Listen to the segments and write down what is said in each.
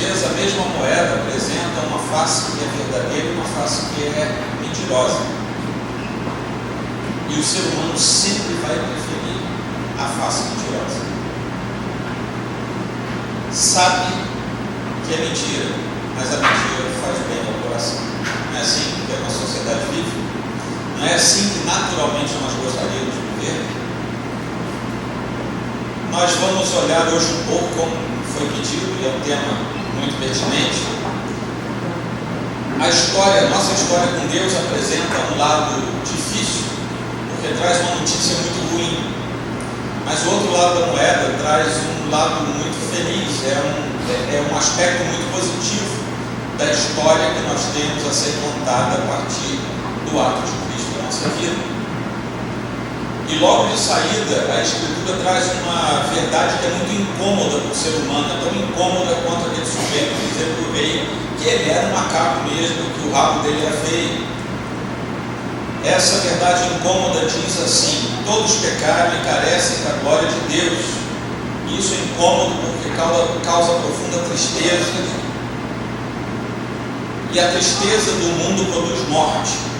vezes a mesma moeda apresenta uma face que é verdadeira e uma face que é mentirosa. E o ser humano sempre vai preferir a face mentirosa. Sabe que é mentira, mas a mentira faz bem ao coração. Não é assim que a nossa sociedade vive? Não é assim que naturalmente nós gostaríamos de viver? Nós vamos olhar hoje um pouco, como foi pedido, e é um tema muito pertinente. A nossa história com Deus apresenta um lado difícil, porque traz uma notícia muito ruim. Mas o outro lado da moeda traz um lado muito feliz, é um aspecto muito positivo da história que nós temos a ser contada a partir do ato de Cristo na nossa vida. E logo de saída, a Escritura traz uma verdade que é muito incômoda para o ser humano, é tão incômoda quanto aquele sujeito que dizia para o rei que ele era um macaco mesmo, que o rabo dele era feio. Essa verdade incômoda diz assim: todos pecaram e carecem da glória de Deus. E isso é incômodo porque causa profunda tristeza. E a tristeza do mundo produz morte.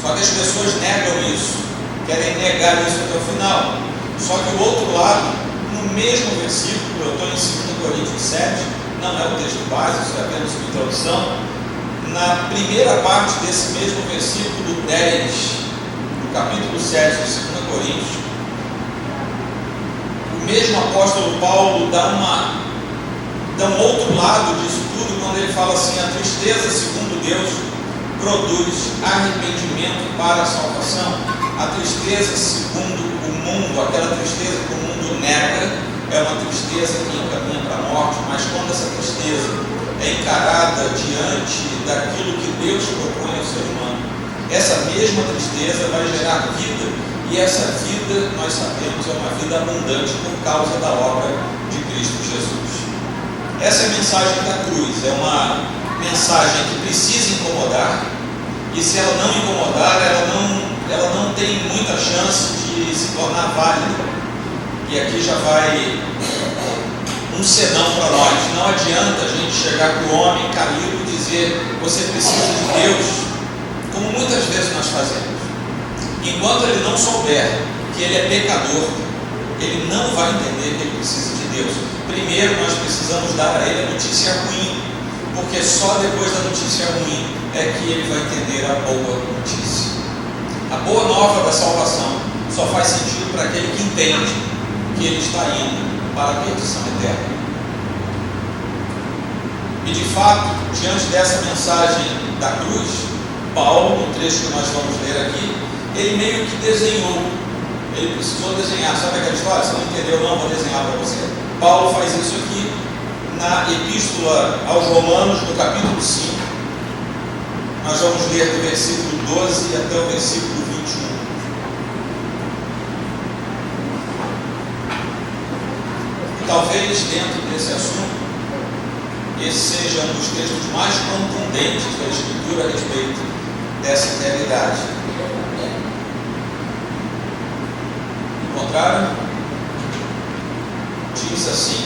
Só que as pessoas negam isso, querem negar isso até o final. Só que o outro lado, no mesmo versículo, eu estou em 2 Coríntios 7, não é o texto base, isso é apenas uma introdução. Na primeira parte desse mesmo versículo 10, do capítulo 7 de 2 Coríntios, o mesmo apóstolo Paulo dá um outro lado disso tudo, quando ele fala assim: a tristeza, segundo Deus, produz arrependimento para a salvação. A tristeza, segundo o mundo, aquela tristeza que o mundo nega, é uma tristeza que encaminha para a morte, mas quando essa tristeza é encarada diante daquilo que Deus propõe ao ser humano, essa mesma tristeza vai gerar vida, e essa vida, nós sabemos, é uma vida abundante por causa da obra de Cristo Jesus. Essa é a mensagem da cruz, é uma mensagem que precisa incomodar, e se ela não incomodar, ela não tem muita chance de se tornar válida. E aqui já vai um senão para nós. Não adianta a gente chegar para o homem caído e dizer: você precisa de Deus, como muitas vezes nós fazemos. Enquanto ele não souber que ele é pecador, ele não vai entender que ele precisa de Deus. Primeiro nós precisamos dar a ele a notícia ruim, porque só depois da notícia ruim é que ele vai entender a boa notícia. A boa nova da salvação só faz sentido para aquele que entende que ele está indo para a perdição eterna. E de fato, diante dessa mensagem da cruz, Paulo, no trecho que nós vamos ler aqui, ele meio que desenhou, ele precisou desenhar. Sabe aquela história? Se não entendeu, não, vou desenhar para você. Paulo faz isso aqui na Epístola aos Romanos, no capítulo 5. Nós vamos ler do versículo 12 até o versículo 21. E talvez dentro desse assunto, esse seja um dos textos mais contundentes da Escritura a respeito dessa realidade. Encontraram? Diz assim: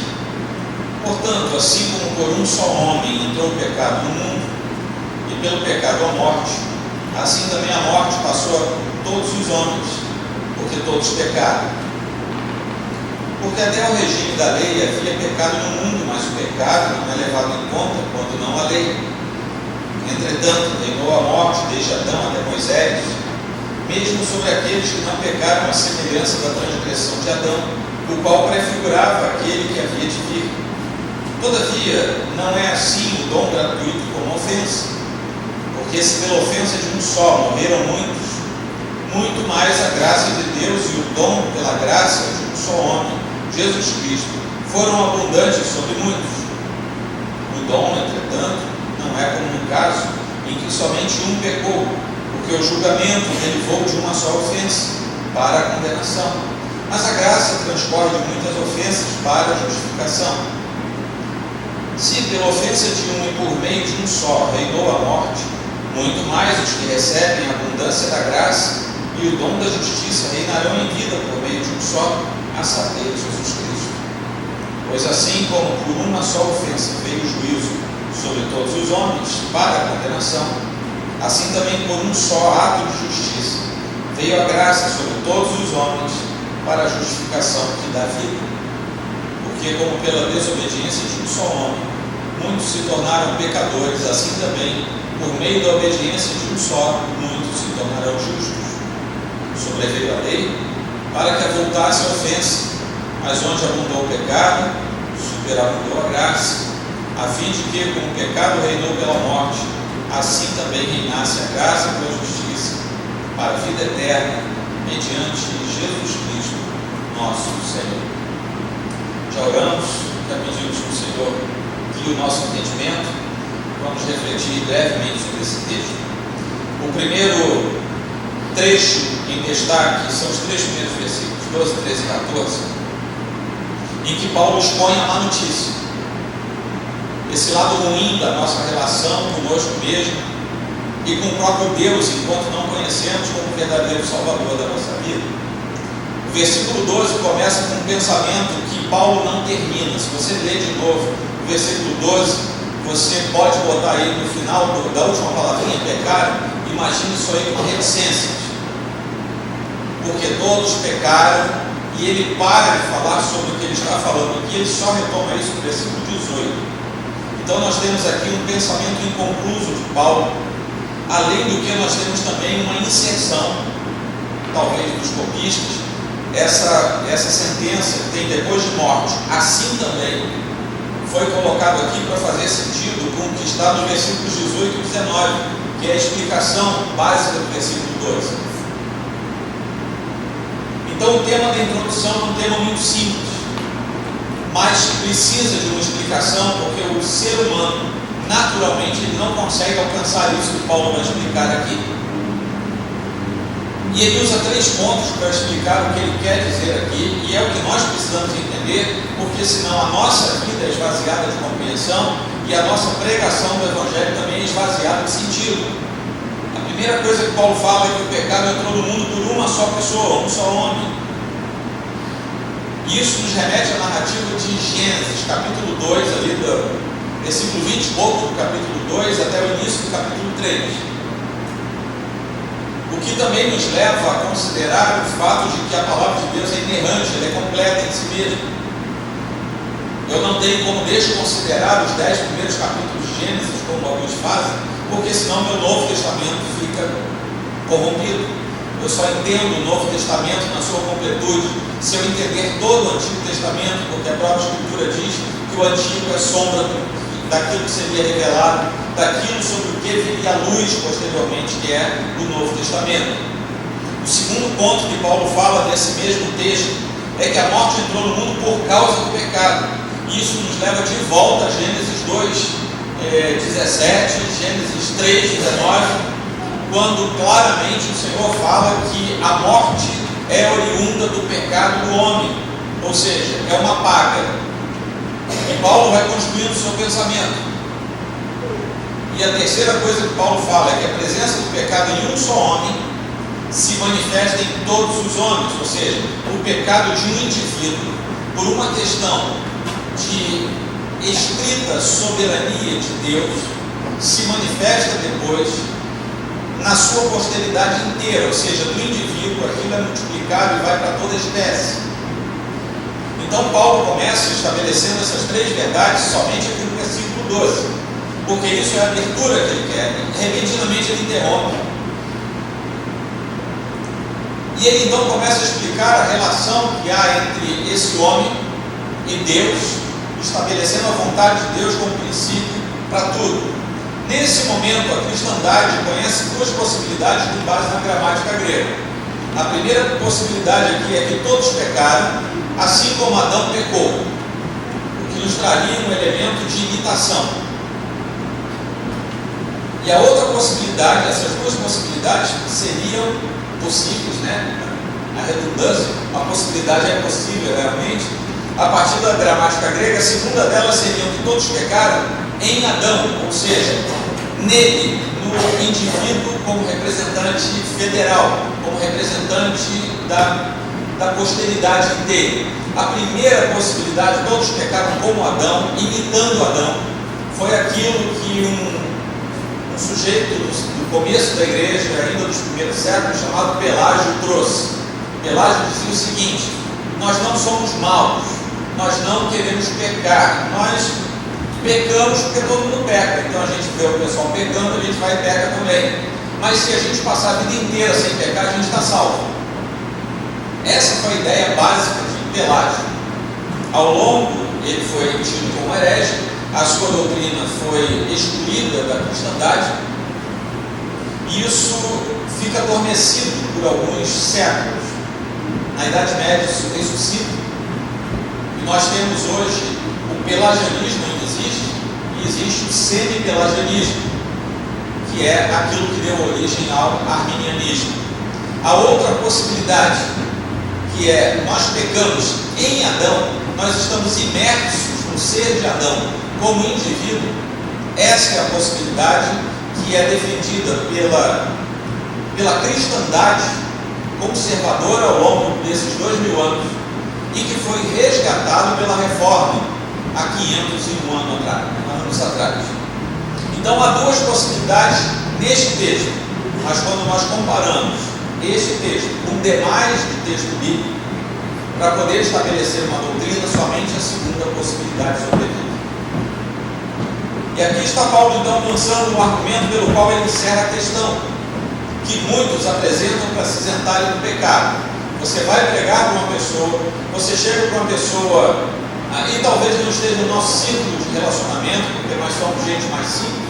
portanto, assim como por um só homem entrou o pecado no mundo, e pelo pecado a morte, assim também a morte passou a todos os homens, porque todos pecaram. Porque até o regime da lei havia pecado no mundo, mas o pecado não é levado em conta quando não a lei. Entretanto, reinou a morte desde Adão até Moisés, mesmo sobre aqueles que não pecaram à semelhança da transgressão de Adão, o qual prefigurava aquele que havia de vir. Todavia, não é assim o dom gratuito como a ofensa. Porque se pela ofensa de um só morreram muitos, muito mais a graça de Deus e o dom pela graça de um só homem, Jesus Cristo, foram abundantes sobre muitos. O dom, entretanto, não é como no caso em que somente um pecou, porque o julgamento derivou de uma só ofensa para a condenação, mas a graça transcorre de muitas ofensas para a justificação. Se pela ofensa de um e por meio de um só reinou a morte, muito mais os que recebem a abundância da graça e o dom da justiça reinarão em vida por meio de um só, a saber, Jesus Cristo. Pois assim como por uma só ofensa veio o juízo sobre todos os homens para a condenação, assim também por um só ato de justiça veio a graça sobre todos os homens para a justificação que dá vida. Porque como pela desobediência de um só homem muitos se tornaram pecadores, assim também por meio da obediência de um só muitos se tornarão justos. Sobreveio a lei para que avultasse a ofensa, mas onde abundou o pecado, superabundou a graça, a fim de que, como o pecado reinou pela morte, assim também reinasse a graça pela justiça, para a vida eterna, mediante Jesus Cristo, nosso Senhor. Já oramos, já pedimos para o Senhor que o nosso entendimento, vamos refletir brevemente sobre esse texto. O primeiro trecho em destaque são os 3 primeiros versículos, 12, 13 e 14, em que Paulo expõe a má notícia, esse lado ruim da nossa relação conosco mesmo e com o próprio Deus, enquanto não conhecemos como verdadeiro Salvador da nossa vida. O versículo 12 começa com um pensamento que Paulo não termina. Se você ler de novo o versículo 12, você pode botar aí no final da última palavrinha, pecaram, imagine isso aí com reticências, porque todos pecaram. E ele para de falar sobre o que ele está falando aqui, ele só retoma isso no versículo 18. Então nós temos aqui um pensamento inconcluso de Paulo, além do que nós temos também uma inserção, talvez dos copistas, essa sentença que tem depois de morte, assim também, foi colocado aqui para fazer sentido com o que está nos versículos 18 e 19, que é a explicação básica do versículo 12. Então o tema da introdução é um tema muito simples, mas precisa de uma explicação, porque o ser humano, naturalmente, ele não consegue alcançar isso que Paulo vai explicar aqui. E ele usa 3 pontos para explicar o que ele quer dizer aqui, e é o que nós precisamos entender, porque senão a nossa vida é esvaziada de compreensão e a nossa pregação do Evangelho também é esvaziada de sentido. A primeira coisa que Paulo fala é que o pecado entrou no mundo por uma só pessoa, um só homem. Isso nos remete à narrativa de Gênesis, capítulo 2, ali do versículo 20 e pouco do capítulo 2 até o início do capítulo 3. O que também nos leva a considerar o fato de que a palavra de Deus é inerrante, ela é completa em si mesma. Eu não tenho como desconsiderar os 10 primeiros capítulos de Gênesis, como alguns fazem, porque senão meu Novo Testamento fica corrompido. Eu só entendo o Novo Testamento na sua completude se eu entender todo o Antigo Testamento, porque a própria Escritura diz que o Antigo é sombra daquilo que seria revelado, daquilo sobre o que viria à luz posteriormente, que é o Novo Testamento. O segundo ponto que Paulo fala nesse mesmo texto é que a morte entrou no mundo por causa do pecado. Isso nos leva de volta a Gênesis 2:17, Gênesis 3:19, quando claramente o Senhor fala que a morte é oriunda do pecado do homem, ou seja, é uma paga. E Paulo vai construindo o seu pensamento. E a terceira coisa que Paulo fala é que a presença do pecado em um só homem se manifesta em todos os homens, ou seja, o pecado de um indivíduo, por uma questão de estrita soberania de Deus, se manifesta depois na sua posteridade inteira, ou seja, do indivíduo, aquilo é multiplicado e vai para toda a espécie. Então Paulo começa estabelecendo essas 3 verdades somente aqui no versículo 12, porque isso é a abertura que ele quer, e repentinamente ele interrompe. E ele então começa a explicar a relação que há entre esse homem e Deus, estabelecendo a vontade de Deus como princípio para tudo. Nesse momento, a cristandade conhece 2 possibilidades com base na gramática grega. A primeira possibilidade aqui é que todos pecaram, assim como Adão pecou, o que nos traria um elemento de imitação. E a outra possibilidade, essas 2 possibilidades seriam possíveis, né? A redundância, a possibilidade é possível realmente. A partir da gramática grega, a segunda delas seria que todos pecaram em Adão, ou seja, nele, no indivíduo como representante federal, como representante da da posteridade inteira. A primeira possibilidade, todos pecaram como Adão, imitando Adão, foi aquilo que um sujeito do começo da igreja, ainda dos primeiros séculos, chamado Pelágio, trouxe. Pelágio dizia o seguinte: nós não somos maus, nós não queremos pecar, nós pecamos porque todo mundo peca, então a gente vê o pessoal pecando, a gente vai e peca também, mas se a gente passar a vida inteira sem pecar, a gente está salvo. Essa foi a ideia básica de Pelágio. Ao longo, ele foi tido como herege, a sua doutrina foi excluída da cristandade, e isso fica adormecido por alguns séculos. Na Idade Média isso ressuscita, e nós temos hoje o pelagianismo ainda existe, e existe o semi-pelagianismo, que é aquilo que deu origem ao arminianismo. A outra possibilidade, que é nós pecamos em Adão, nós estamos imersos no ser de Adão como indivíduo. Essa é a possibilidade que é defendida pela cristandade conservadora ao longo desses 2000 anos e que foi resgatado pela reforma há 501 anos atrás. Então há duas possibilidades neste texto, mas quando nós comparamos este texto com demais de texto bíblico, para poder estabelecer uma doutrina, somente a segunda possibilidade sobrevive. E aqui está Paulo então lançando um argumento pelo qual ele encerra a questão, que muitos apresentam para se isentarem do pecado. Você vai pregar para uma pessoa, você chega para uma pessoa, e talvez não esteja no nosso círculo de relacionamento, porque nós somos gente mais simples,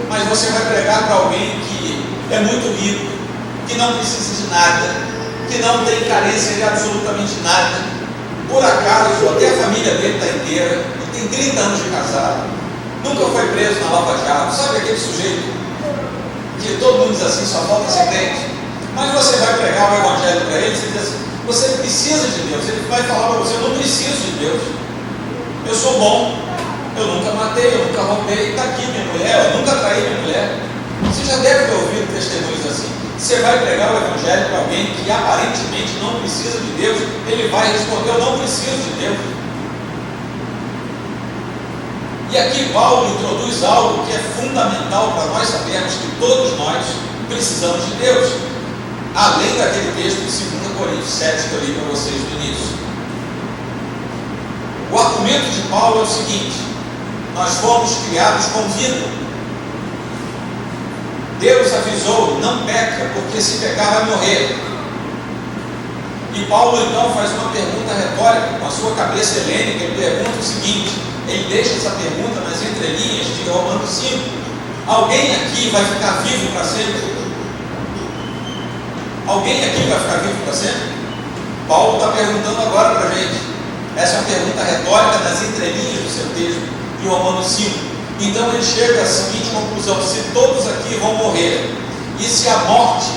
mas você vai pregar para alguém que é muito rico, que não precisa de nada, que não tem carência de absolutamente nada, por acaso até a família dele está inteira, ele tem 30 anos de casado, nunca foi preso na Lava Jato, sabe aquele sujeito que todo mundo diz assim, só falta ser crente, mas você vai pregar o evangelho para ele, você diz assim, você precisa de Deus, ele vai falar para você, eu não preciso de Deus, eu sou bom, eu nunca matei, eu nunca roubei, está aqui minha mulher, eu nunca traí minha mulher. Você já deve ter ouvido testemunhos assim. Você vai pregar o evangelho para alguém que aparentemente não precisa de Deus, ele vai responder, eu não preciso de Deus. E aqui Paulo introduz algo que é fundamental para nós sabermos que todos nós precisamos de Deus, além daquele texto de 2 Coríntios 7 que eu li para vocês no início. O argumento de Paulo é o seguinte: nós fomos criados com vida. Deus avisou, não peca, porque se pecar vai morrer. E Paulo então faz uma pergunta retórica, com a sua cabeça helênica, ele pergunta o seguinte, ele deixa essa pergunta nas entrelinhas de Romanos 5. Alguém aqui vai ficar vivo para sempre? Alguém aqui vai ficar vivo para sempre? Paulo está perguntando agora para a gente. Essa é uma pergunta retórica nas entrelinhas do seu texto de Romanos 5. Então ele chega à seguinte conclusão: se todos aqui vão morrer, e se a morte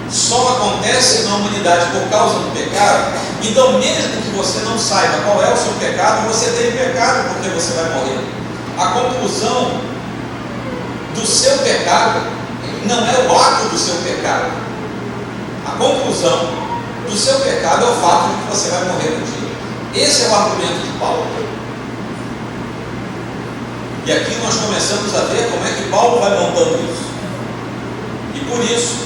só acontece na humanidade por causa do pecado, então mesmo que você não saiba qual é o seu pecado, você tem pecado porque você vai morrer. A conclusão do seu pecado não é o ato do seu pecado. A conclusão do seu pecado é o fato de que você vai morrer um dia. Esse é o argumento de Paulo. E aqui nós começamos a ver como é que Paulo vai montando isso. E por isso,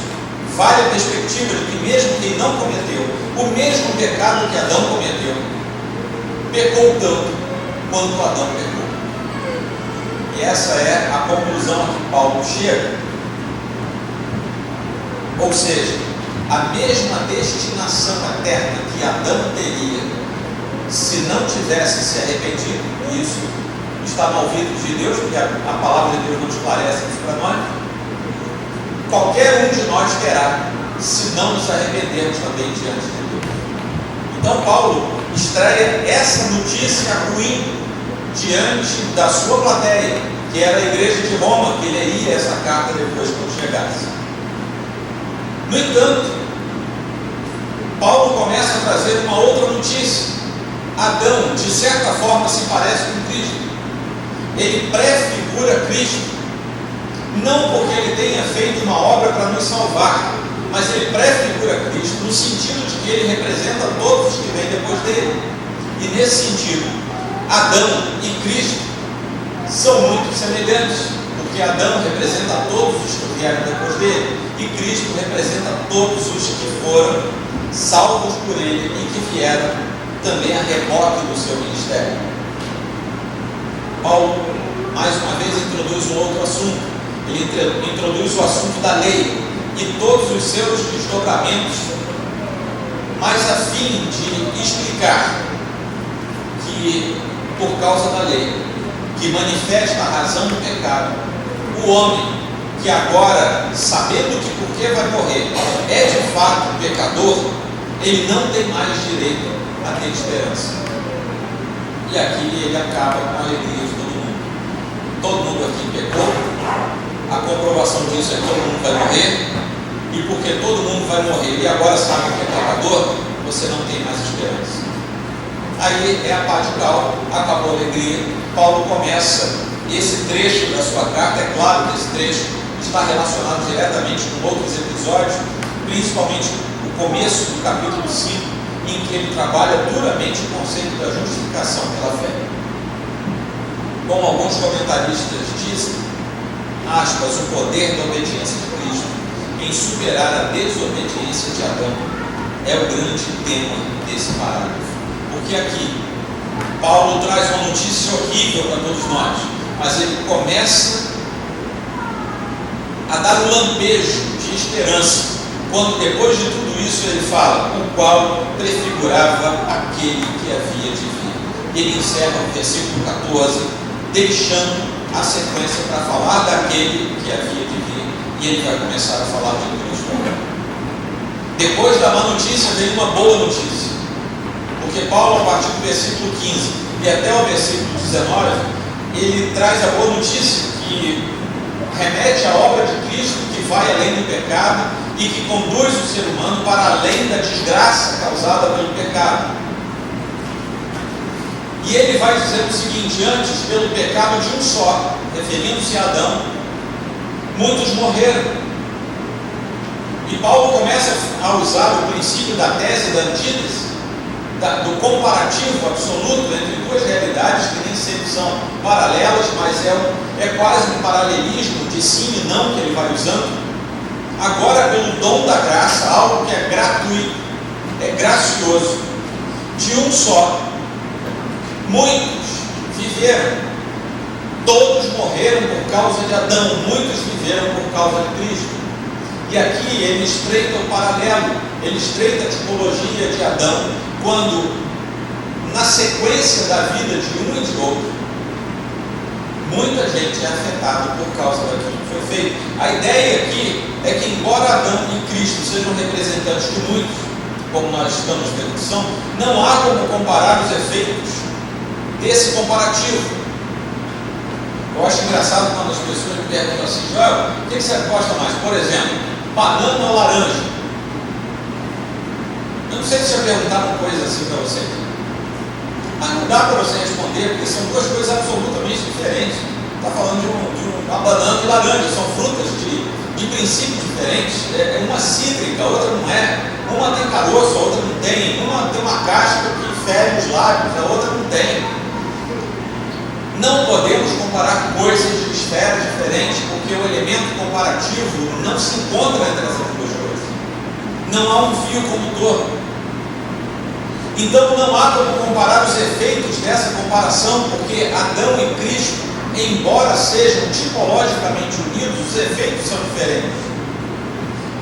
vale a perspectiva de que mesmo quem não cometeu o mesmo pecado que Adão cometeu, pecou tanto quanto Adão pecou. E essa é a conclusão a que Paulo chega. Ou seja, a mesma destinação eterna que Adão teria se não tivesse se arrependido, isso está no ouvido de Deus, porque a palavra de Deus não esclarece isso para nós, qualquer um de nós terá, se não nos arrependermos também diante de Deus. Então Paulo estreia essa notícia ruim diante da sua plateia, que era a igreja de Roma, que ele leria essa carta depois quando chegasse. No entanto, Paulo começa a trazer uma outra notícia. Adão, de certa forma, se parece com Cristo. Ele prefigura Cristo, não porque ele tenha feito uma obra para nos salvar, mas ele prefigura Cristo no sentido de que ele representa todos os que vêm depois dele. E nesse sentido, Adão e Cristo são muito semelhantes, porque Adão representa todos os que vieram depois dele, e Cristo representa todos os que foram salvos por ele e que vieram também a reboque do seu ministério. Paulo, mais uma vez, introduz um outro assunto. Ele introduz o assunto da lei e todos os seus desdobramentos, mas a fim de explicar que, por causa da lei, que manifesta a razão do pecado, o homem que agora, sabendo que porque vai morrer, é de fato pecador, ele não tem mais direito a ter esperança. E aqui ele acaba com a alegria de todo mundo. Todo mundo aqui pecou, a comprovação disso é que todo mundo vai morrer, e porque todo mundo vai morrer e agora sabe que é pecador, você não tem mais esperança. Aí é a paz de cal, acabou a alegria. Paulo começa esse trecho da sua carta. É claro que esse trecho está relacionado diretamente com outros episódios, principalmente o começo do capítulo 5, em que ele trabalha duramente o conceito da justificação pela fé. Como alguns comentaristas dizem, aspas, o poder da obediência de Cristo em superar a desobediência de Adão é o grande tema desse parágrafo. Porque aqui Paulo traz uma notícia horrível para todos nós, mas ele começa a dar um lampejo de esperança, quando depois de tudo isso ele fala, o qual prefigurava aquele que havia de vir. Ele encerra o versículo 14, deixando a sequência para falar daquele que havia de vir, e ele vai começar a falar de Cristo agora. Depois da má notícia vem uma boa notícia, porque Paulo, a partir do versículo 15 e até o versículo 19, ele traz a boa notícia que remete à obra de Cristo, que vai além do pecado e que conduz o ser humano para além da desgraça causada pelo pecado. E ele vai dizer o seguinte: antes, pelo pecado de um só, referindo-se a Adão, muitos morreram. E Paulo começa a usar o princípio da tese da antítese, do comparativo absoluto entre duas realidades que nem sempre são paralelas, mas é quase um paralelismo de sim e não que ele vai usando. Agora, pelo dom da graça, algo que é gratuito, é gracioso, de um só, muitos viveram, todos morreram por causa de Adão, muitos viveram por causa de Cristo. E aqui ele estreita o paralelo, ele estreita a tipologia de Adão, quando na sequência da vida de um e de outro, muita gente é afetada por causa daquilo que foi feito. A ideia aqui é que, embora Adão e Cristo sejam representantes de muitos, como nós estamos vendo que são, não há como comparar os efeitos desse comparativo. Eu acho engraçado quando as pessoas me perguntam assim: Joel, o que você gosta mais? Por exemplo, banana ou laranja? Eu não sei se eu perguntar uma coisa assim para você, mas não dá para você responder, porque são duas coisas absolutamente diferentes. Está falando de uma banana e laranja, são frutas de princípios diferentes. Uma cítrica, a outra não é. Uma tem caroço, a outra não tem. Uma tem uma casca que fere os lábios, a outra não tem. Não podemos comparar coisas de esferas diferentes, porque o elemento comparativo não se encontra entre essas duas coisas. Não há um fio condutor. Então não há como comparar os efeitos dessa comparação, porque Adão e Cristo, embora sejam tipologicamente unidos, os efeitos são diferentes.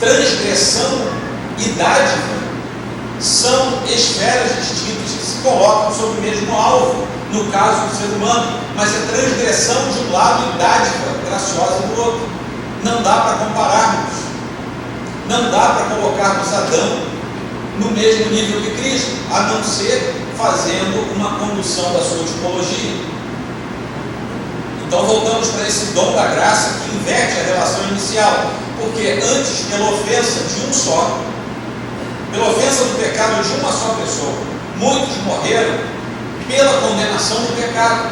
Transgressão e dádiva são esferas distintas que se colocam sobre o mesmo alvo, no caso do ser humano, mas é transgressão de um lado e dádiva graciosa do outro. Não dá para compararmos, não dá para colocarmos Adão no mesmo nível que Cristo, a não ser fazendo uma condução da sua tipologia. Então voltamos para esse dom da graça que inverte a relação inicial, porque antes, pela ofensa de um só, pela ofensa do pecado de uma só pessoa, muitos morreram pela condenação do pecado.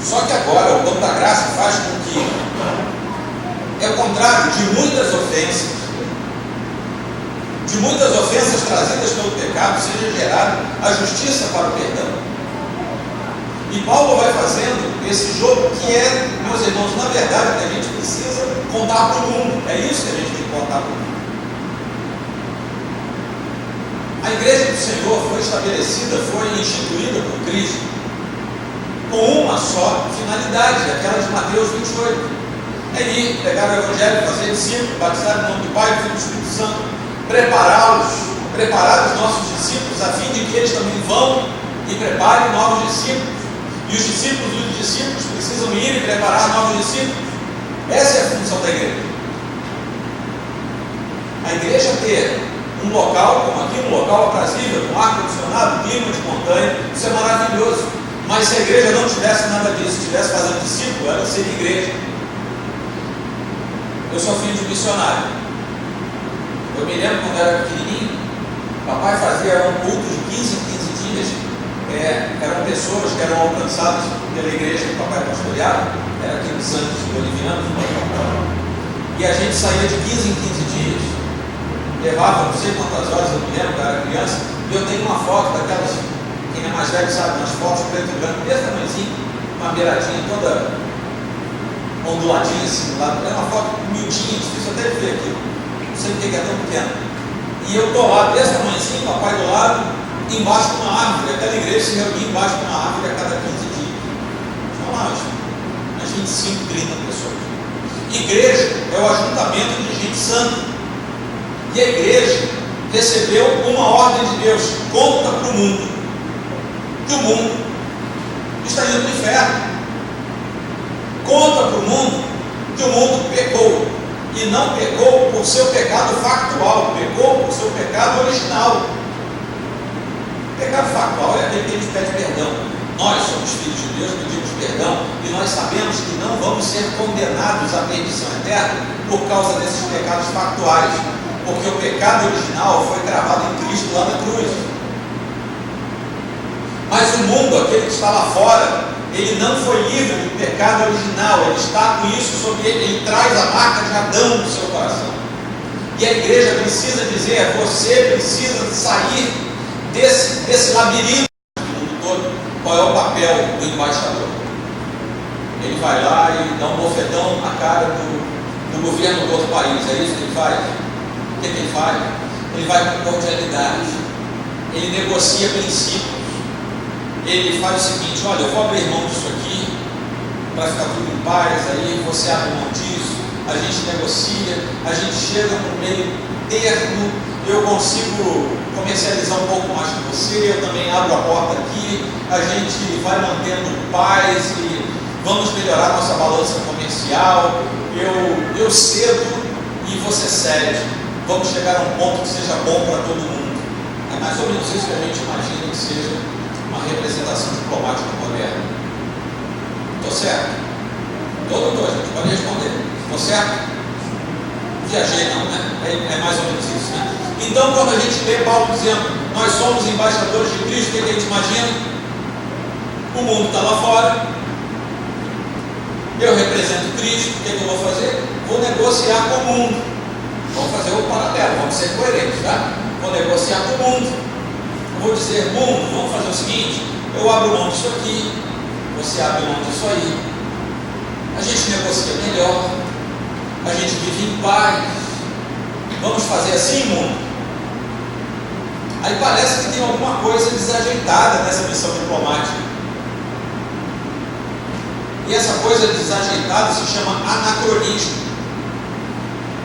Só que agora o dom da graça faz com que É o contrário, de muitas ofensas trazidas pelo pecado, seja gerada a justiça para o perdão. E Paulo vai fazendo esse jogo que é, meus irmãos, na verdade, que a gente precisa contar para o mundo. É isso que a gente tem que contar para o mundo. A igreja do Senhor foi estabelecida, foi instituída por Cristo com uma só finalidade, aquela de Mateus 28. É ir, pregar o Evangelho, fazer discípulos, batizar em nome do Pai, do Filho e do Espírito Santo, preparar os nossos discípulos, a fim de que eles também vão e preparem novos discípulos. E os discípulos precisam ir e preparar novos discípulos. Essa é a função da igreja. A igreja ter um local, como aqui, um local aprazível, com ar-condicionado, clima de montanha, isso é maravilhoso. Mas se a igreja não tivesse nada disso, estivesse fazendo discípulo, ela seria igreja. Eu sou filho de missionário. Eu me lembro quando eu era pequenininho, papai fazia um culto de 15 em 15 dias. Eram pessoas que eram alcançadas pela igreja que o papai pastoreava, era aqui no Santos Boliviano, e a gente saía de 15 em 15 dias, levava não sei quantas horas, eu me lembro, eu era criança, e eu tenho uma foto daquelas, quem é mais velho sabe, umas fotos preto e branco, desse tamanhozinho, uma beiradinha toda onduladinha assim do lado, era uma foto miudinha, difícil até de ver aqui, não sei porque é tão pequeno. E eu estou lá, desse tamanhozinho, papai do lado, embaixo de uma árvore. Aquela igreja se reunia embaixo de uma árvore a cada 15 dias. Vamos lá, umas 25, 30 pessoas. Igreja é o ajuntamento de gente santa. E a igreja recebeu uma ordem de Deus: conta para o mundo que o mundo está indo para o inferno. Conta para o mundo que o mundo pecou. E não pecou por seu pecado factual, pecou por seu pecado original. Pecado factual é aquele que a gente pede perdão. Nós somos filhos de Deus, pedimos perdão, e nós sabemos que não vamos ser condenados à perdição eterna por causa desses pecados factuais, porque o pecado original foi gravado em Cristo lá na cruz. Mas o mundo, aquele que está lá fora, ele não foi livre do pecado original, ele está com isso sobre ele, ele traz a marca de Adão no seu coração. E a igreja precisa dizer: você precisa sair desse labirinto do mundo todo. Qual é o papel do embaixador? Ele vai lá e dá um bofetão na cara do governo do outro país. É isso que ele faz? O que ele faz? Ele vai com cordialidade, ele negocia princípios. Ele faz o seguinte: olha, eu vou abrir mão disso aqui para ficar tudo em paz, aí você abre mão disso, a gente negocia, a gente chega no meio termo, eu consigo comercializar um pouco mais com você, eu também abro a porta aqui, a gente vai mantendo paz e vamos melhorar nossa balança comercial, eu cedo e você cede, vamos chegar a um ponto que seja bom para todo mundo. É mais ou menos isso que a gente imagina que seja uma representação diplomática moderna. Estou certo? Todo dois, a gente pode responder. Estou certo? Viajei não, né? É mais ou menos isso, né? Então, quando a gente lê Paulo dizendo nós somos embaixadores de Cristo, o que a gente imagina? O mundo está lá fora, eu represento Cristo, o que eu vou fazer? Vou negociar com o mundo. Vamos fazer o paralelo, vamos ser coerentes, tá? Vou negociar com o mundo. Eu vou dizer: mundo, vamos fazer o seguinte, eu abro mão disso aqui, você abre mão disso aí, a gente negocia melhor, a gente vive em paz, vamos fazer assim, mundo? Aí parece que tem alguma coisa desajeitada nessa missão diplomática. E essa coisa desajeitada se chama anacronismo.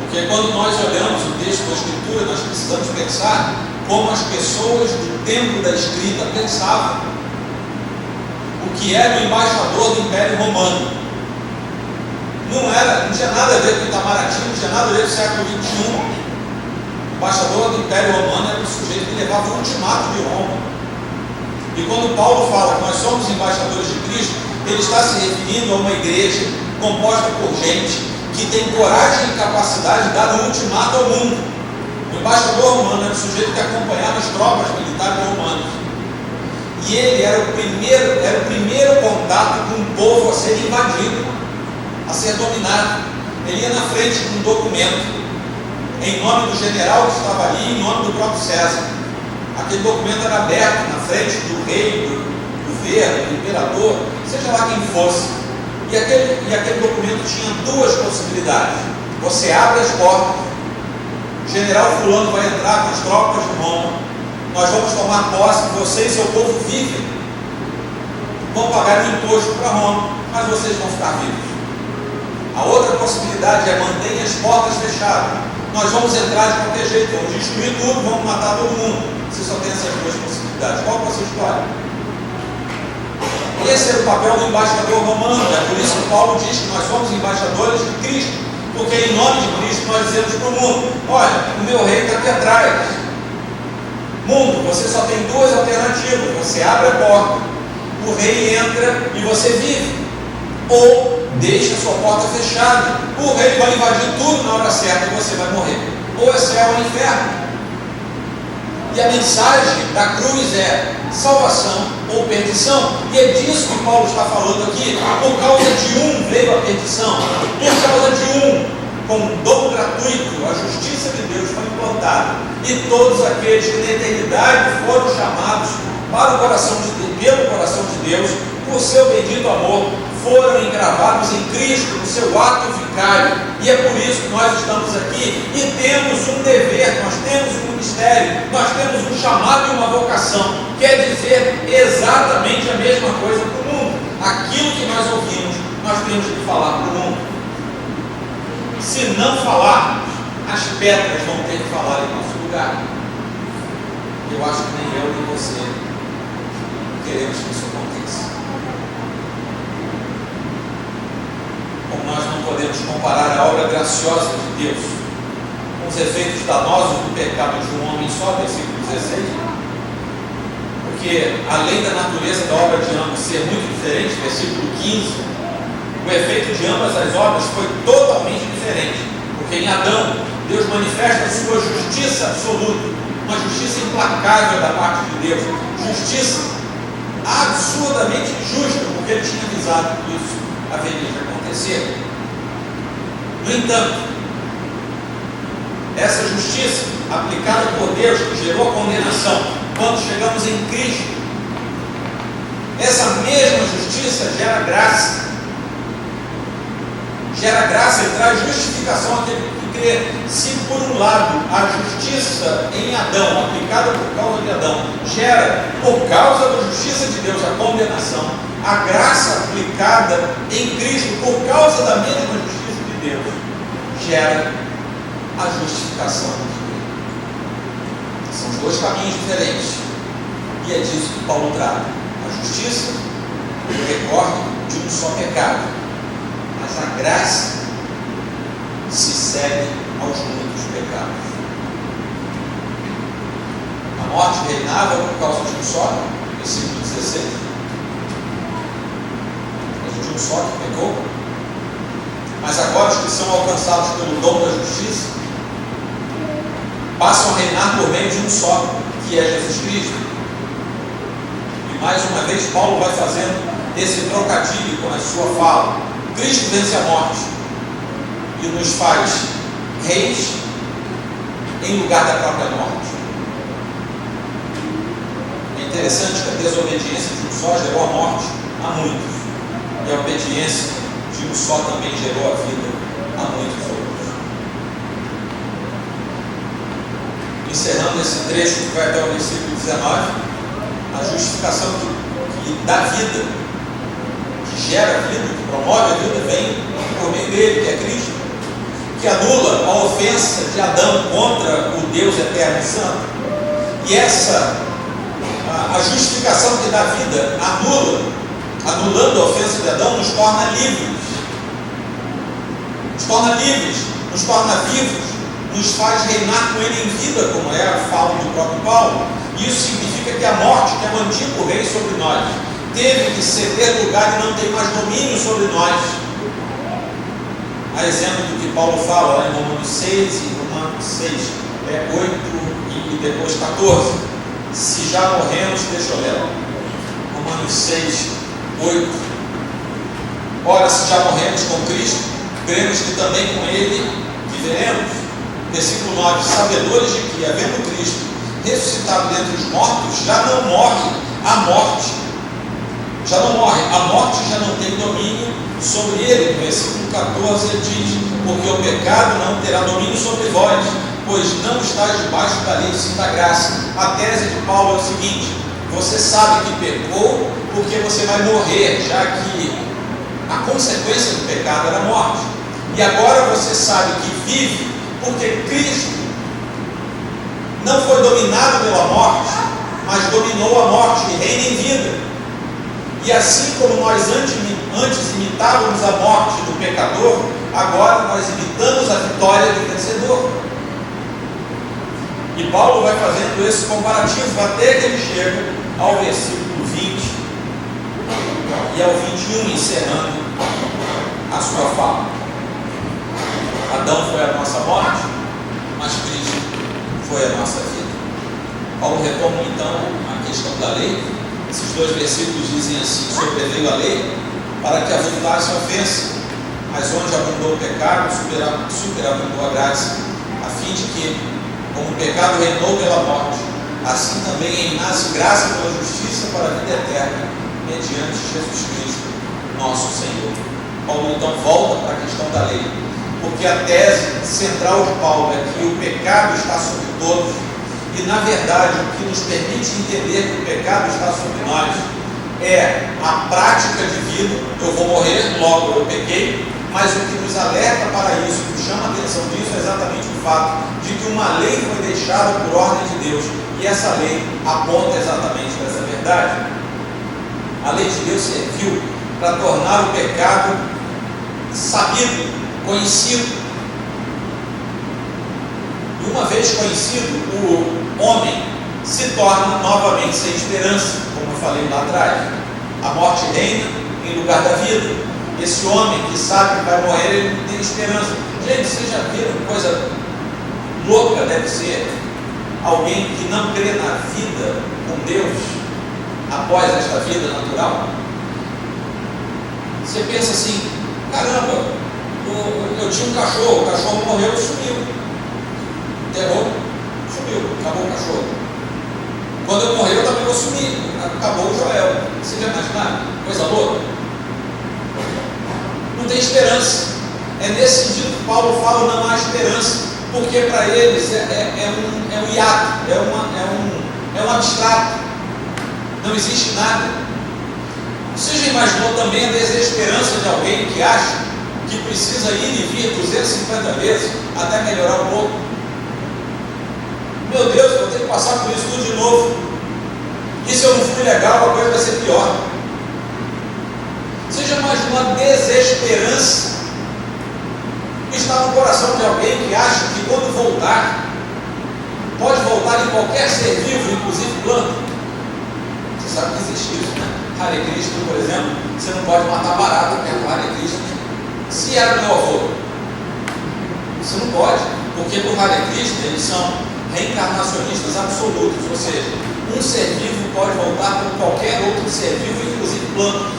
Porque quando nós olhamos o texto da Escritura, nós precisamos pensar como as pessoas do tempo da escrita pensavam. O que era o embaixador do Império Romano. Não tinha nada a ver com Itamaraty, não tinha nada a ver com o século XXI. O embaixador do Império Romano era o sujeito que levava o ultimato de Roma. E quando Paulo fala que nós somos embaixadores de Cristo, ele está se referindo a uma igreja composta por gente que tem coragem e capacidade de dar um ultimato ao mundo. O embaixador romano era o sujeito que acompanhava as tropas militares romanas. E ele era o primeiro contato com um povo a ser invadido, a ser dominado. ele ia na frente de um documento, em nome do general que estava ali, em nome do próprio César. Aquele documento era aberto na frente do rei, do governo, do imperador, seja lá quem fosse. E aquele documento tinha duas possibilidades. Você abre as portas, o general fulano vai entrar com as tropas de Roma, nós vamos tomar posse, você e seu povo vivem, vão pagar o imposto para Roma, mas vocês vão ficar vivos. A outra possibilidade é mantenha as portas fechadas, nós vamos entrar de qualquer jeito, vamos destruir tudo, vamos matar todo mundo. Você só tem essas duas possibilidades, qual você escolhe? Esse era o papel do embaixador romano, é por isso que Paulo diz que nós somos embaixadores de Cristo, porque em nome de Cristo nós dizemos para o mundo: olha, o meu rei está aqui atrás. Mundo, você só tem duas alternativas: você abre a porta, o rei entra e você vive, ou deixa a sua porta fechada, o rei vai invadir tudo na hora certa e você vai morrer. Ou é céu ou inferno. E a mensagem da cruz é salvação ou perdição. E é disso que Paulo está falando aqui. Por causa de um veio a perdição, por causa de um, com dom gratuito, a justiça de Deus foi implantada, e todos aqueles que na eternidade foram chamados para o coração de Deus, pelo coração de Deus, por seu bendito amor, foram engravados em Cristo, no seu ato vicário. E é por isso que nós estamos aqui e temos um dever, nós temos um ministério, nós temos um chamado e uma vocação. Quer dizer exatamente a mesma coisa para o mundo. Aquilo que nós ouvimos, nós temos que falar para o mundo. Se não falarmos, as pedras vão ter que falar em nosso lugar. Eu acho que nem eu nem você queremos que isso aconteça. Como nós não podemos comparar a obra graciosa de Deus com os efeitos danosos do pecado de um homem só, versículo 16, porque além da natureza da obra de ambos ser muito diferente, versículo 15, o efeito de ambas as obras foi totalmente diferente, porque em Adão Deus manifesta a sua justiça absoluta, uma justiça implacável da parte de Deus, justiça absurdamente justa, porque ele tinha avisado que isso haveria de acontecer. No entanto, essa justiça aplicada por Deus, que gerou a condenação, quando chegamos em Cristo, essa mesma justiça gera graça. Gera graça e traz justificação àquele que crê. Se por um lado a justiça em Adão, aplicada por causa de Adão, gera por causa da justiça de Deus a condenação, a graça aplicada em Cristo por causa da mesma justiça de Deus gera a justificação de Deus. São dois caminhos diferentes, e é disso que Paulo trata. A justiça, o recorte de um só pecado, mas a graça se segue aos muitos pecados. A morte reinava por causa de um só, versículo 16, por causa de um só que pecou, mas agora os que são alcançados pelo dom da justiça passam a reinar por meio de um só, que é Jesus Cristo. E mais uma vez Paulo vai fazendo esse trocadilho com a sua fala. Cristo vence a morte e nos faz reis em lugar da própria morte. É interessante que a desobediência de um só gerou a morte a muitos, e a obediência de um só também gerou a vida a muitos outros. Encerrando esse trecho que vai até o versículo 19, a justificação que dá vida, que gera vida, que promove a vida, vem por meio dele, que é Cristo, que anula a ofensa de Adão contra o Deus eterno e santo. E a justificação que dá vida, anulando a ofensa de Adão, nos torna livres. Nos torna livres, nos torna vivos, nos faz reinar com ele em vida, como é a fala do próprio Paulo. Isso significa que a morte, que é o antigo rei sobre nós, teve que ceder lugar e não tem mais domínio sobre nós. A exemplo do que Paulo fala lá em Romanos 6 e Romanos 6, 8 e depois 14. Se já morremos, deixa eu ler. Romanos 6, 8. Ora, se já morremos com Cristo, cremos que também com ele viveremos. Versículo 9: sabedores de que, havendo Cristo ressuscitado dentre os mortos, já não morre a morte. Já não morre, a morte já não tem domínio sobre ele. No versículo 14 ele diz: porque o pecado não terá domínio sobre vós, pois não estáis debaixo da lei, sim da graça. A tese de Paulo é o seguinte: você sabe que pecou porque você vai morrer, já que a consequência do pecado era a morte. E agora você sabe que vive porque Cristo não foi dominado pela morte, mas dominou a morte e reina em vida. E assim como nós antes imitávamos a morte do pecador, agora nós imitamos a vitória do vencedor. E Paulo vai fazendo esse comparativo até que ele chega ao versículo 20 e ao 21, encerrando a sua fala. Adão foi a nossa morte, mas Cristo foi a nossa vida. Paulo retoma então a questão da lei. Esses dois versículos dizem assim: sobreveio a lei para que abundasse a ofensa, mas onde abundou o pecado, superabundou a graça, a fim de que, como o pecado reinou pela morte, assim também reinasse graça pela justiça para a vida eterna, mediante Jesus Cristo, nosso Senhor. Paulo então volta para a questão da lei, porque a tese central de Paulo é que o pecado está sobre todos, e na verdade o que nos permite entender que o pecado está sobre nós é a prática de vida. Eu vou morrer, logo eu pequei, mas o que nos alerta para isso, o que chama a atenção disso, é exatamente o fato de que uma lei foi deixada por ordem de Deus, e essa lei aponta exatamente para essa verdade. A lei de Deus serviu para tornar o pecado sabido, conhecido. E uma vez conhecido, o homem se torna novamente sem esperança, como eu falei lá atrás. A morte reina em lugar da vida. Esse homem que sabe que vai morrer, ele não tem esperança. Gente, vocês já viram que coisa louca deve ser alguém que não crê na vida com Deus após esta vida natural? Você pensa assim: caramba, eu tinha um cachorro, o cachorro morreu e sumiu. Enterrou, sumiu, acabou o cachorro. Quando eu morrer, eu também vou sumir, acabou o Joel. Você já imaginaram? Coisa louca. Não tem esperança. É nesse sentido que Paulo fala: não há esperança, porque para eles é um hiato, é um abstrato, não existe nada. Você já imaginou também a desesperança de alguém que acha que precisa ir e vir 250 vezes até melhorar um pouco? Meu Deus, vou ter que passar por isso tudo de novo, e se eu não fui legal, a coisa vai ser pior. Você já imaginou a desesperança que está no coração de alguém que acha que quando voltar, pode voltar em qualquer ser vivo, inclusive planta? Você sabe que existe isso, né? Hare Krishna, por exemplo, você não pode matar barata perto do Hare Krishna. Se era meu avô, você não pode, porque no Hare Krishna eles são reencarnacionistas absolutos, ou seja, um ser vivo pode voltar como qualquer outro ser vivo, inclusive plantas.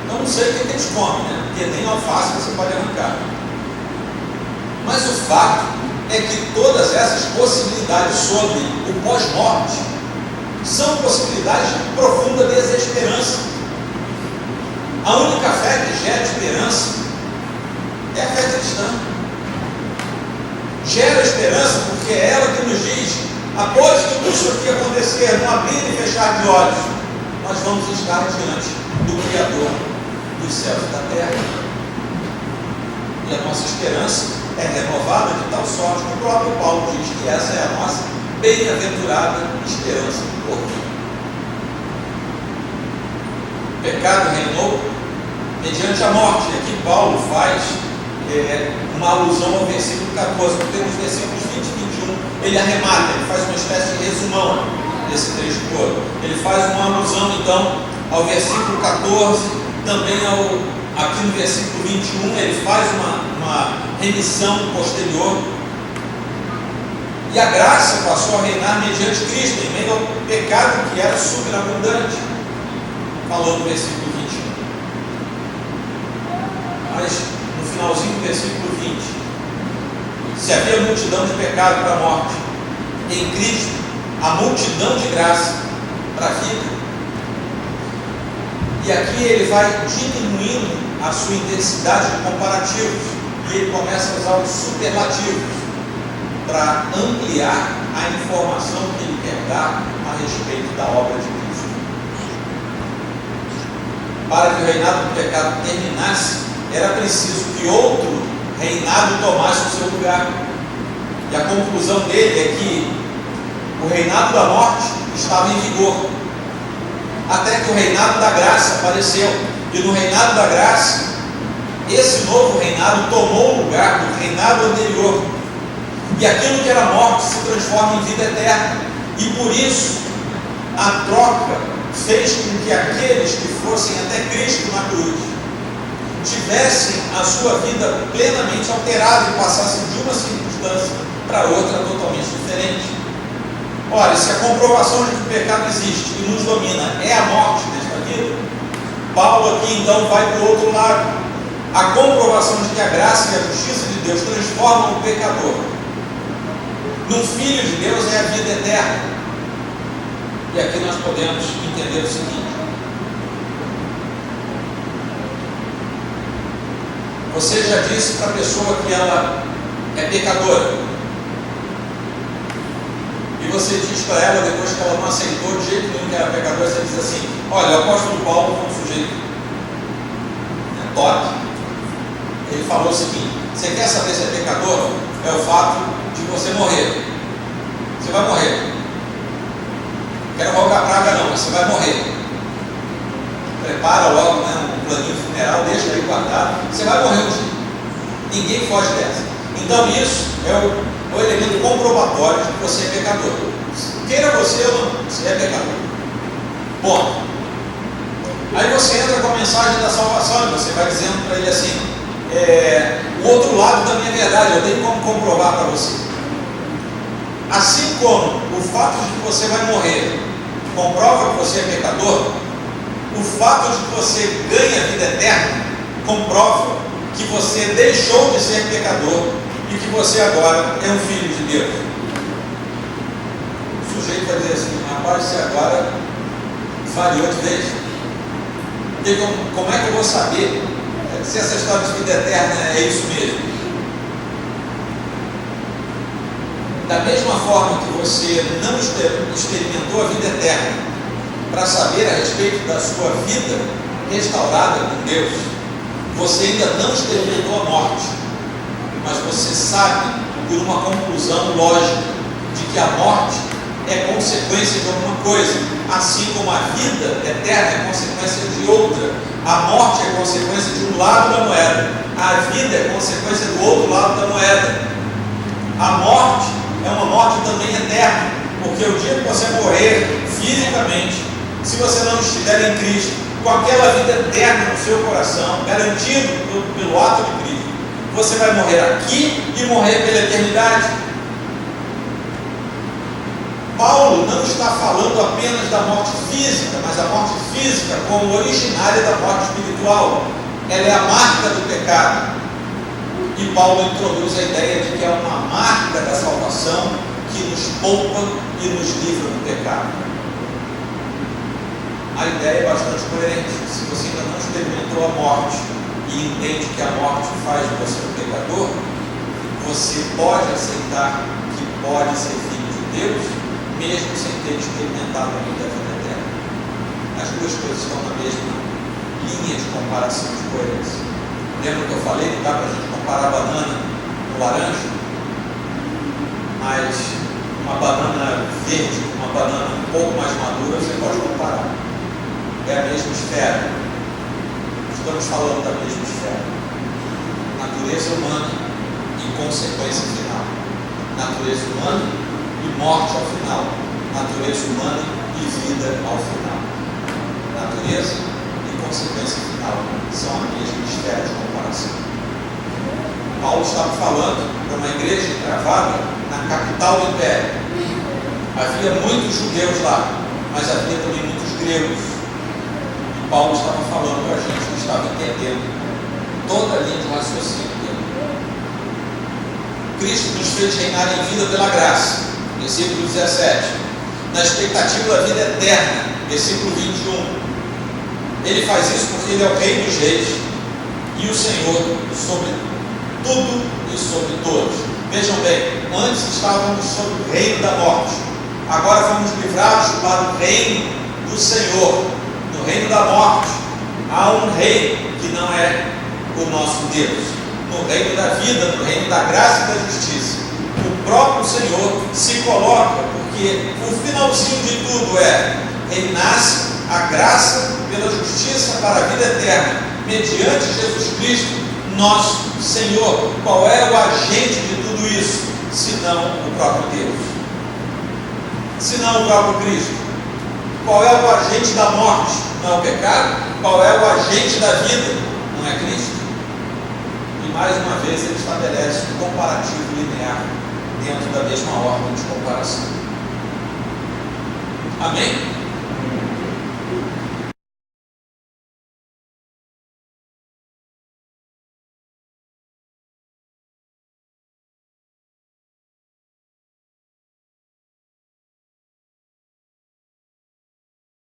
Eu não sei o que eles comem, né? Porque nem alface você pode arrancar. Mas o fato é que todas essas possibilidades sobre o pós-morte são possibilidades de profunda desesperança. A única fé que gera esperança é a fé cristã. Gera esperança porque é ela que nos diz: após tudo isso aqui acontecer, no abrir e fechar de olhos, nós vamos estar diante do Criador dos céus e da terra. E a nossa esperança é renovada de tal sorte que o próprio Paulo diz que essa é a nossa bem-aventurada esperança por fim. O pecado reinou mediante a morte. E aqui Paulo faz uma alusão ao versículo 14, porque nos versículos 20 e 21 ele arremata, ele faz uma espécie de resumão desse trecho todo. Ele faz uma alusão então ao versículo 14, também aqui no versículo 21 ele faz uma remissão posterior. E a graça passou a reinar mediante Cristo, em meio ao pecado que era superabundante. Falou no versículo 21. mas no finalzinho do versículo 20, se havia multidão de pecado para a morte, em Cristo, a multidão de graça para a vida. E aqui ele vai diminuindo a sua intensidade de comparativos, e ele começa a usar os superlativos para ampliar a informação que ele quer dar a respeito da obra de Cristo. Para que o reinado do pecado terminasse, era preciso que outro reinado tomasse o seu lugar. E a conclusão dele é que o reinado da morte estava em vigor, até que o reinado da graça apareceu. E no reinado da graça, esse novo reinado tomou o lugar do reinado anterior. E aquilo que era morte se transforma em vida eterna. E por isso, a troca fez com que aqueles que fossem até Cristo na cruz tivessem a sua vida plenamente alterada e passassem de uma circunstância para outra totalmente diferente. Olha, se a comprovação de que o pecado existe e nos domina é a morte nesta vida, Paulo aqui então vai para o outro lado. A comprovação de que a graça e a justiça de Deus transformam o pecador num filho de Deus é a vida eterna. E aqui nós podemos entender o seguinte: você já disse para a pessoa que ela é pecadora, e você diz para ela, depois que ela não aceitou de jeito nenhum que era pecadora, você diz assim: olha, o apóstolo Paulo foi um sujeito top. Ele falou o seguinte: você quer saber se é pecador? É o fato de você morrer. Você vai morrer. Não quero rogar praga não, mas você vai morrer. Prepara logo, né, um planinho funeral, deixa aí guardado. Você vai morrer um dia. Ninguém foge dessa. Então isso é o elemento comprobatório de que você é pecador. Queira você ou não, você é pecador. Bom, aí você entra com a mensagem da salvação e você vai dizendo para ele assim: o outro lado da minha verdade, eu tenho como comprovar para você. Assim como o fato de que você vai morrer comprova que você é pecador, o fato de que você ganha a vida eterna comprova que você deixou de ser pecador e que você agora é um filho de Deus. O sujeito vai dizer assim: rapaz, você agora variou de vez. E como é que eu vou saber se essa história de vida eterna é isso mesmo? Da mesma forma que você não experimentou a vida eterna para saber a respeito da sua vida restaurada com Deus, você ainda não experimentou a morte, mas você sabe, por uma conclusão lógica, de que a morte é consequência de alguma coisa, assim como a vida eterna é consequência de outra. A morte é consequência de um lado da moeda, a vida é consequência do outro lado da moeda. A morte é uma morte também eterna, porque o dia que você morrer fisicamente, se você não estiver em Cristo, com aquela vida eterna no seu coração, garantido pelo ato de Cristo, você vai morrer aqui e morrer pela eternidade. Paulo não está falando apenas da morte física, mas a morte física como originária da morte espiritual. Ela é a marca do pecado. E Paulo introduz a ideia de que é uma marca da salvação que nos poupa e nos livra do pecado. A ideia é bastante coerente. Se você ainda não experimentou a morte e entende que a morte faz de você um pecador, você pode aceitar que pode ser filho de Deus, mesmo sem ter experimentado a vida eterna. As duas coisas estão na mesma linha de comparação de coerência. Lembra que eu falei que dá para a gente comparar a banana com laranja? Mas uma banana verde com uma banana um pouco mais madura, você pode comparar. É a mesma esfera. Estamos falando da mesma esfera. Natureza humana e consequência final. Natureza humana e morte ao final. Natureza humana e vida ao final. Natureza e consequência final são a mesma esfera de comparação. Paulo estava falando para uma igreja encravada na capital do império. Havia muitos judeus lá, mas havia também muitos gregos. E Paulo estava falando para a gente que estava entendendo toda a linha de raciocínio dele. Cristo nos fez reinar em vida pela graça, versículo 17, na expectativa da vida eterna, versículo 21. Ele faz isso porque Ele é o Rei dos Reis e o Senhor sobre tudo e sobre todos. Vejam bem, antes estávamos sob o reino da morte, agora fomos livrados para o reino do Senhor. No reino da morte há um rei que não é o nosso Deus. No reino da vida, no reino da graça e da justiça, o próprio Senhor se coloca, porque o finalzinho de tudo é reinar-se a graça pela justiça para a vida eterna, mediante Jesus Cristo, nosso Senhor. Qual é o agente de tudo isso, senão o próprio Deus? Senão o próprio Cristo. Qual é o agente da morte? Não é o pecado? Qual é o agente da vida? Não é Cristo? E mais uma vez ele estabelece um comparativo linear dentro da mesma ordem de comparação. Amém?